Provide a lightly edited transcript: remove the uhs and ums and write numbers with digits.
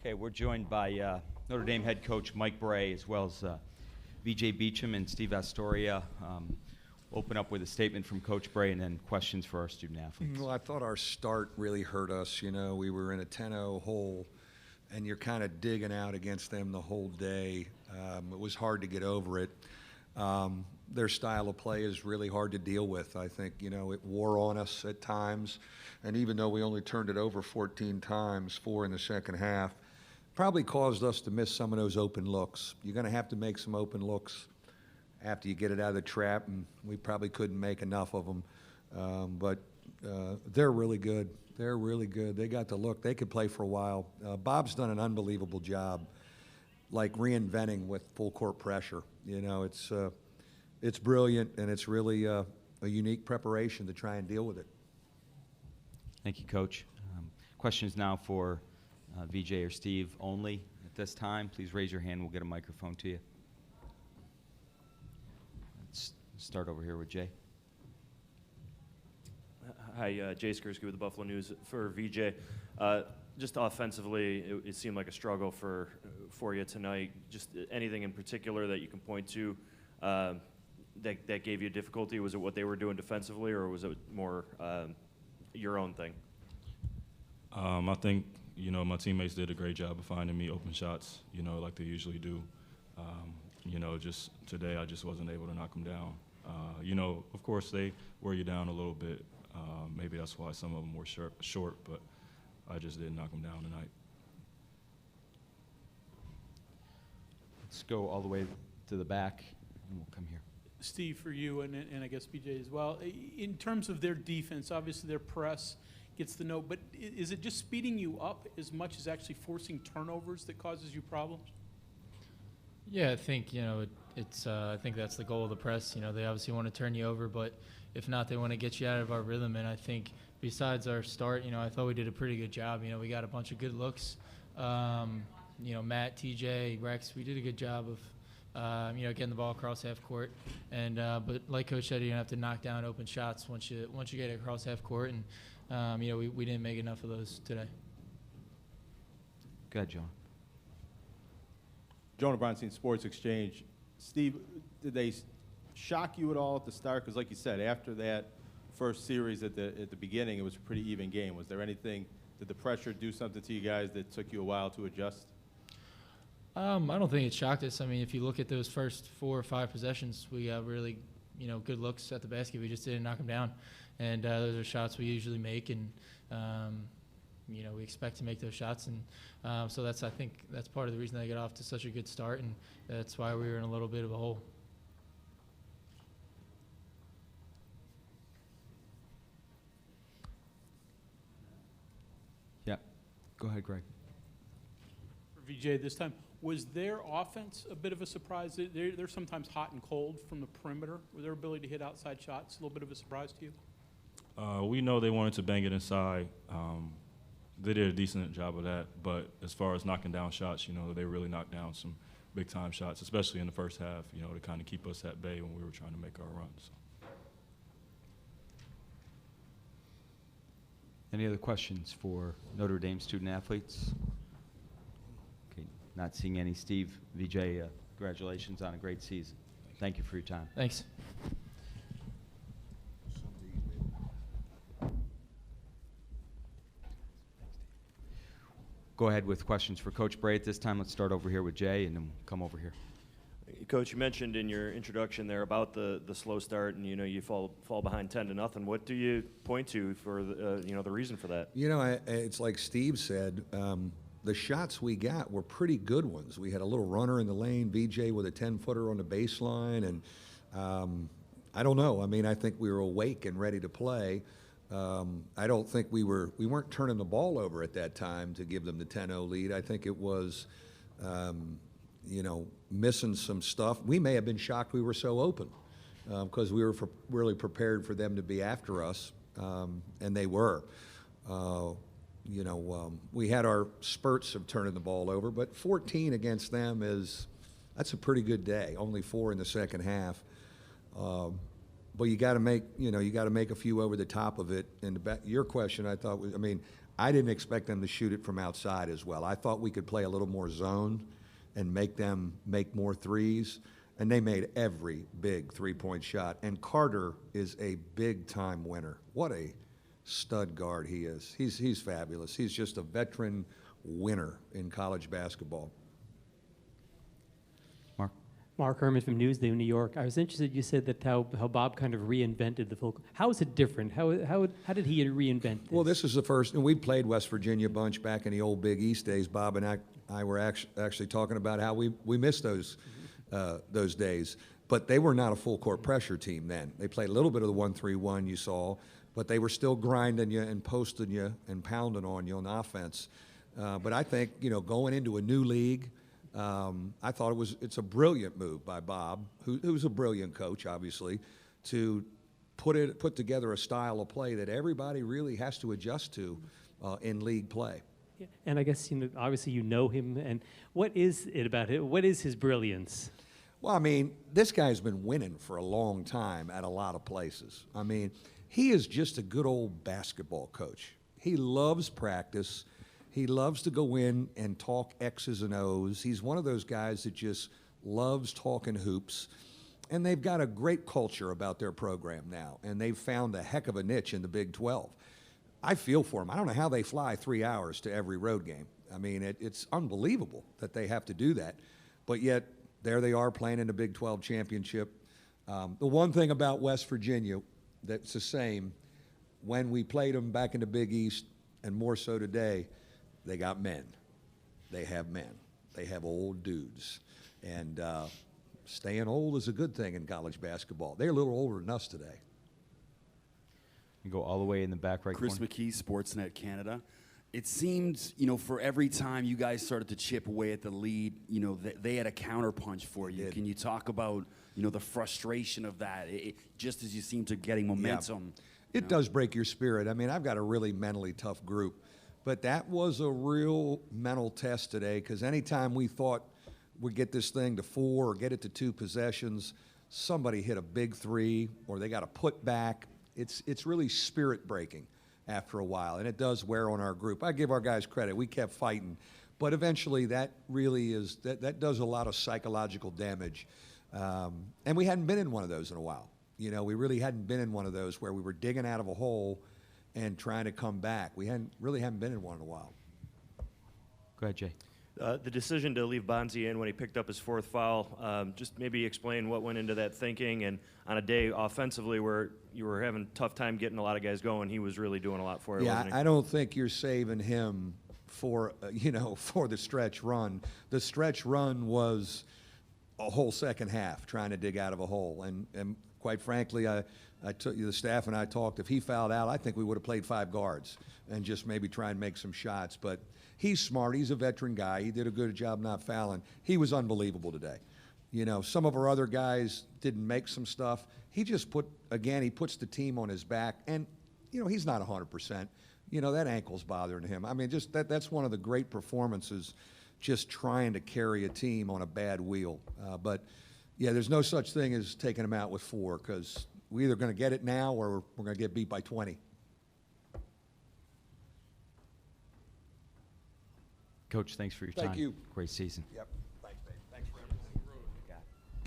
Okay, we're joined by Notre Dame head coach Mike Bray, as well as VJ Beecham and Steve Astoria. We'll open up with a statement from Coach Bray and then questions for our student athletes. Well, I thought our start really hurt us. You know, we were in a 10-0 hole, and you're kind of digging out against them the whole day. It was hard to get over it. Their style of play is really hard to deal with. I think, you know, it wore on us at times. And even though we only turned it over 14 times, 4 in the second half, probably caused us to miss some of those open looks. You're going to have to make some open looks after you get it out of the trap, and we probably couldn't make enough of them. But they're really good. They're really good. They got the look. They could play for a while. Bob's done an unbelievable job, like reinventing with full court pressure. You know, it's brilliant, and it's really a unique preparation to try and deal with it. Thank you, Coach. Questions now for VJ or Steve only at this time. Please raise your hand. We'll get a microphone to you. Let's start over here with Jay. Hi, Jay Skursky with the Buffalo News for VJ. Just offensively, it seemed like a struggle for you tonight. Just anything in particular that you can point to that gave you difficulty? Was it what they were doing defensively, or was it more your own thing? I think, you know, my teammates did a great job of finding me open shots, you know, like they usually do. You know, just today I just wasn't able to knock them down. You know, of course they wear you down a little bit. Maybe that's why some of them were short, but I just didn't knock them down tonight. Let's go all the way to the back, and we'll come here. Steve, for you, and I guess BJ as well, in terms of their defense, obviously their press gets the note, but is it just speeding you up as much as actually forcing turnovers that causes you problems? Yeah, I think, you know, I think that's the goal of the press. You know, they obviously want to turn you over, but if not, they want to get you out of our rhythm. And I think besides our start, you know, I thought we did a pretty good job. You know, we got a bunch of good looks. You know, Matt, TJ, Rex, we did a good job of, you know, getting the ball across half court. And but like Coach said, you don't have to knock down open shots once you get it across half court. And you know, we didn't make enough of those today. Go ahead, John. Jonah Bronstein, Sports Exchange. Steve, did they shock you at all at the start? Because like you said, after that first series at the beginning, it was a pretty even game. Was there anything, did the pressure do something to you guys that took you a while to adjust? I don't think it shocked us. I mean, if you look at those first 4 or 5 possessions, we got really, you know, good looks at the basket. We just didn't knock them down. And those are shots we usually make, and you know, we expect to make those shots, and so I think that's part of the reason they got off to such a good start, and that's why we were in a little bit of a hole. Yeah, go ahead, Greg. For VJ this time, was their offense a bit of a surprise? They're sometimes hot and cold from the perimeter. Was their ability to hit outside shots a little bit of a surprise to you? We know they wanted to bang it inside. They did a decent job of that, but as far as knocking down shots, you know, they really knocked down some big-time shots, especially in the first half, you know, to kind of keep us at bay when we were trying to make our run. So. Any other questions for Notre Dame student athletes? Okay, not seeing any. Steve, VJ, congratulations on a great season. Thank you for your time. Thanks. Go ahead with questions for Coach Bray at this time. Let's start over here with Jay, and then we'll come over here. Coach, you mentioned in your introduction there about the slow start, and you know you fall behind 10-0. What do you point to for you know, the reason for that? You know, it's like Steve said, the shots we got were pretty good ones. We had a little runner in the lane, VJ with a 10-footer on the baseline, and I don't know. I mean, I think we were awake and ready to play. I don't think we weren't turning the ball over at that time to give them the 10-0 lead. I think it was, you know, missing some stuff. We may have been shocked we were so open because we were really prepared for them to be after us, and they were. You know, we had our spurts of turning the ball over, but 14 against them that's a pretty good day. Only 4 in the second half. But you got to make, you know, a few over the top of it. And your question, I thought, I mean, I didn't expect them to shoot it from outside as well. I thought we could play a little more zone and make them make more threes, and they made every big three-point shot. And Carter is a big-time winner. What a stud guard he is. He's fabulous. He's just a veteran winner in college basketball. Mark? Mark Herman from Newsday, New York. I was interested, you said that how Bob kind of reinvented the full. How is it different? How did he reinvent this? Well, this is the first, and we played West Virginia a bunch back in the old Big East days. Bob and I were actually talking about how we missed those days. But they were not a full court pressure team then. They played a little bit of the 1-3-1 you saw, but they were still grinding you and posting you and pounding on you on offense. But I think, you know, going into a new league, I thought it's a brilliant move by Bob, who's a brilliant coach, obviously, to put together a style of play that everybody really has to adjust to in league play. Yeah, and I guess, you know, obviously you know him, and what is it about him? What is his brilliance? Well, I mean, this guy's been winning for a long time at a lot of places. I mean, he is just a good old basketball coach. He loves practice. He loves to go in and talk X's and O's. He's one of those guys that just loves talking hoops. And they've got a great culture about their program now, and they've found a heck of a niche in the Big 12. I feel for them. I don't know how they fly 3 hours to every road game. I mean, it's unbelievable that they have to do that. But yet, there they are playing in the Big 12 championship. The one thing about West Virginia that's the same, when we played them back in the Big East, and more so today, they got men. They have men. They have old dudes. And staying old is a good thing in college basketball. They're a little older than us today. You go all the way in the back right Chris corner. McKee, Sportsnet Canada. It seemed, you know, for every time you guys started to chip away at the lead, you know, they had a counterpunch for you. Can you talk about, you know, the frustration of that, just as you seem to getting momentum? Yeah. It does break your spirit. I mean, I've got a really mentally tough group, but that was a real mental test today, because anytime we thought we'd get this thing to 4 or get it to 2 possessions, somebody hit a big 3 or they got a put back. It's really spirit breaking after a while, and it does wear on our group. I give our guys credit. We kept fighting, but eventually that really is, that does a lot of psychological damage. And we hadn't been in one of those in a while. You know, we really hadn't been in one of those where we were digging out of a hole and trying to come back. We really hadn't been in one in a while. Go ahead, Jay. The decision to leave Bonzi in when he picked up his 4th foul, just maybe explain what went into that thinking, and on a day offensively where you were having a tough time getting a lot of guys going, he was really doing a lot for you, wasn't he? I don't think you're saving him for, for the stretch run. The stretch run was a whole second half trying to dig out of a hole, and quite frankly, the staff and I talked, if he fouled out, I think we would have played 5 guards and just maybe try and make some shots. But he's smart. He's a veteran guy. He did a good job not fouling. He was unbelievable today. You know, some of our other guys didn't make some stuff. He just he puts the team on his back. And, you know, he's not 100%. You know, that ankle's bothering him. I mean, just that's one of the great performances, just trying to carry a team on a bad wheel. But, yeah, there's no such thing as taking him out with 4, because we're either going to get it now or we're going to get beat by 20. Coach, thanks for your time. Thank you. Great season. Yep.